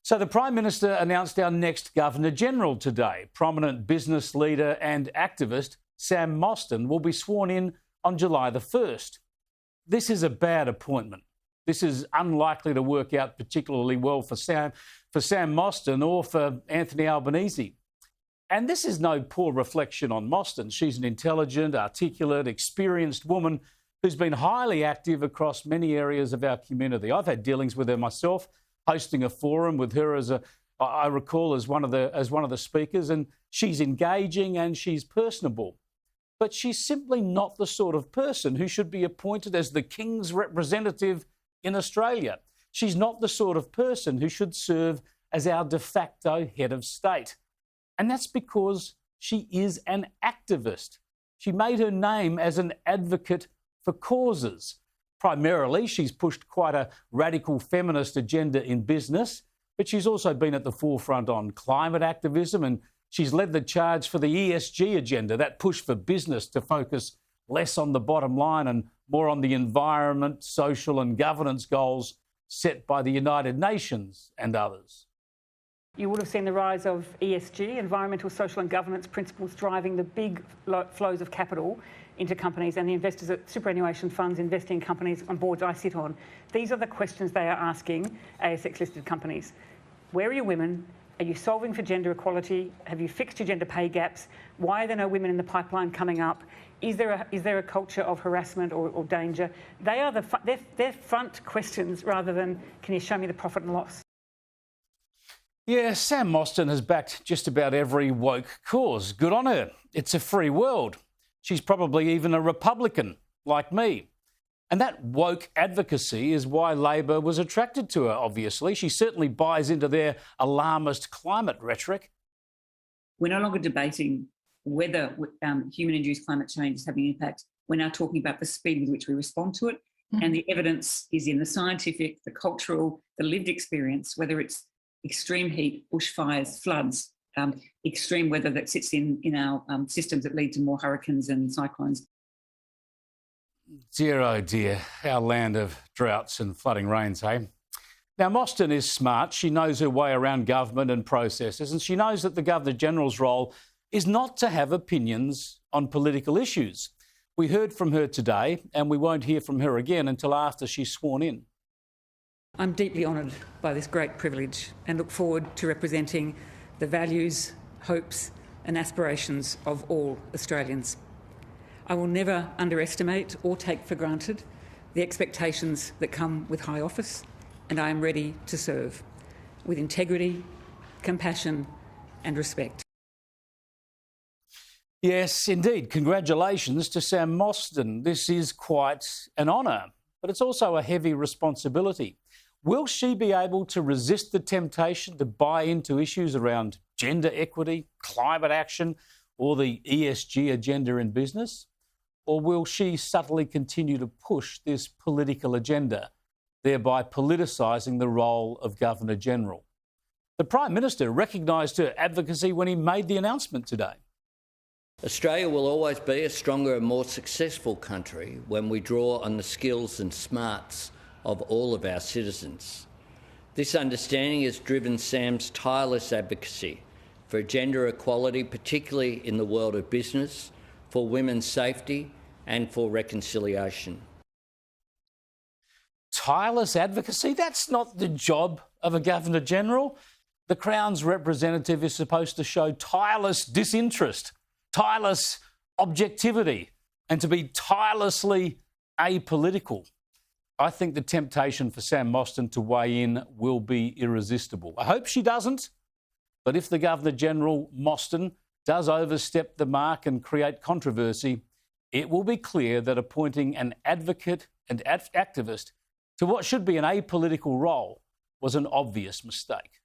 So the Prime Minister announced our next Governor-General today. Prominent business leader and activist Sam Mostyn will be sworn in on July the 1st. This is a bad appointment. This is unlikely to work out particularly well for Sam Mostyn or for Anthony Albanese. And this is no poor reflection on Mostyn. She's an intelligent, articulate, experienced woman who's been highly active across many areas of our community. I've had dealings with her myself, hosting a forum with her I recall as one of the speakers, and she's engaging and she's personable. But she's simply not the sort of person who should be appointed as the King's representative in Australia. She's not the sort of person who should serve as our de facto head of state. And that's because she is an activist. She made her name as an advocate for causes. Primarily, she's pushed quite a radical feminist agenda in business, but she's also been at the forefront on climate activism, and she's led the charge for the ESG agenda, that push for business to focus less on the bottom line and more on the environment, social and governance goals set by the United Nations and others. You would have seen the rise of ESG, environmental, social and governance principles, driving the big flows of capital into companies, and the investors at superannuation funds investing in companies on boards I sit on. These are the questions they are asking ASX-listed companies. Where are your women? Are you solving for gender equality? Have you fixed your gender pay gaps? Why are there no women in the pipeline coming up? Is there a culture of harassment or danger? They're front questions rather than, can you show me the profit and loss? Yeah, Sam Mostyn has backed just about every woke cause. Good on her. It's a free world. She's probably even a Republican, like me. And that woke advocacy is why Labor was attracted to her, obviously. She certainly buys into their alarmist climate rhetoric. We're no longer debating whether human-induced climate change is having an impact. We're now talking about the speed with which we respond to it. Mm-hmm. And the evidence is in the scientific, the cultural, the lived experience, whether it's extreme heat, bushfires, floods, extreme weather that sits in our systems that lead to more hurricanes and cyclones. Dear, oh dear, our land of droughts and flooding rains, hey? Now, Mostyn is smart. She knows her way around government and processes, and she knows that the Governor-General's role is not to have opinions on political issues. We heard from her today, and we won't hear from her again until after she's sworn in. I'm deeply honoured by this great privilege and look forward to representing the values, hopes and aspirations of all Australians. I will never underestimate or take for granted the expectations that come with high office, and I am ready to serve with integrity, compassion and respect. Yes, indeed. Congratulations to Sam Mostyn. This is quite an honour, but it's also a heavy responsibility. Will she be able to resist the temptation to buy into issues around gender equity, climate action, or the ESG agenda in business? Or will she subtly continue to push this political agenda, thereby politicising the role of Governor-General? The Prime Minister recognised her advocacy when he made the announcement today. Australia will always be a stronger and more successful country when we draw on the skills and smarts of all of our citizens. This understanding has driven Sam's tireless advocacy for gender equality, particularly in the world of business, for women's safety and for reconciliation. Tireless advocacy? That's not the job of a Governor-General. The Crown's representative is supposed to show tireless disinterest, tireless objectivity, and to be tirelessly apolitical. I think the temptation for Sam Mostyn to weigh in will be irresistible. I hope she doesn't, but if the Governor-General, Mostyn, does overstep the mark and create controversy, it will be clear that appointing an advocate and activist to what should be an apolitical role was an obvious mistake.